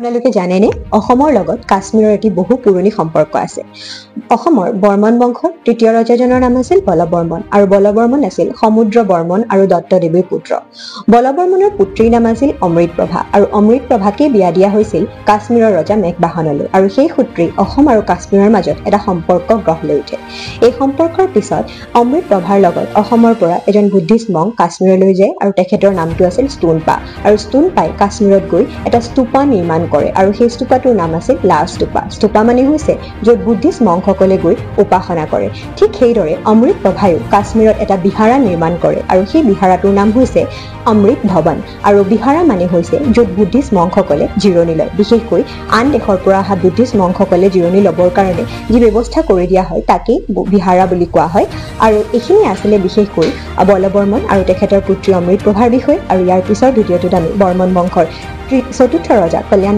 আপোনালোকে জানেনে অসমৰ লগত কাশ্মীৰৰ এটি বহু পুৰণি সম্পৰ্ক আছে। অসমৰ বৰ্মন বংশৰ তৃতীয় ৰজাজনৰ নাম আছিল বলবৰ্মন আৰু বলবৰ্মন আছিল সমুদ্ৰ বৰ্মন আৰু দত্তদেৱীৰ পুত্ৰ। বলবৰ্মনৰ পুত্ৰীৰ নাম আছিল অমৃতপ্ৰভা আৰু অমৃতপ্ৰভাকে বিয়া দিয়া হৈছিল কাশ্মীৰৰ ৰজা মেঘবাহনলৈ আৰু সেই সূত্ৰেই অসম আৰু কাশ্মীৰৰ মাজত এটা সম্পৰ্ক গঢ় লৈ উঠে। এই সম্পৰ্কৰ পিছত অমৃতপ্ৰভাৰ লগত অসমৰ পৰা এজন বুদ্ধিষ্ট মংক কাশ্মীৰলৈ যায় আৰু তেখেতৰ নামটো আছিল স্তোনপা আৰু স্তোনপাই কাশ্মীৰত গৈ এটা স্তূপা নিৰ্মাণ কৰে আৰু সেই স্তূপাটোৰ নাম আছিল লা স্তূপা। স্তূপা মানে হৈছে য'ত বুদ্ধিষ্ট মংকসকলে গৈ উপাসনা কৰে। ঠিক সেইদৰে অমৃতপ্ৰভায়ো কাশ্মীৰত এটা বিহাৰা নিৰ্মাণ কৰে আৰু সেই বিহাৰাটোৰ নাম হৈছে অমৃত ভৱন আৰু বিহাৰা মানে হৈছে য'ত বুদ্ধিষ্ট মংকসকলে জিৰণি লয়। বিশেষকৈ আন দেশৰ পৰা অহা বুদ্ধিষ্ট মংকসকলে জিৰণি ল'বৰ কাৰণে যি ব্যৱস্থা কৰি দিয়া হয় তাকেই বিহাৰা বুলি কোৱা হয়। আৰু এইখিনি আছিলে বিশেষকৈ বলবৰ্মন আৰু তেখেতৰ পুত্ৰী অমৃতপ্ৰভাৰ বিষয়ে। আৰু ইয়াৰ পিছৰ ভিডিঅ'টোত আমি বৰ্মন বংশৰ চতুৰ্থ ৰজা কল্যাণ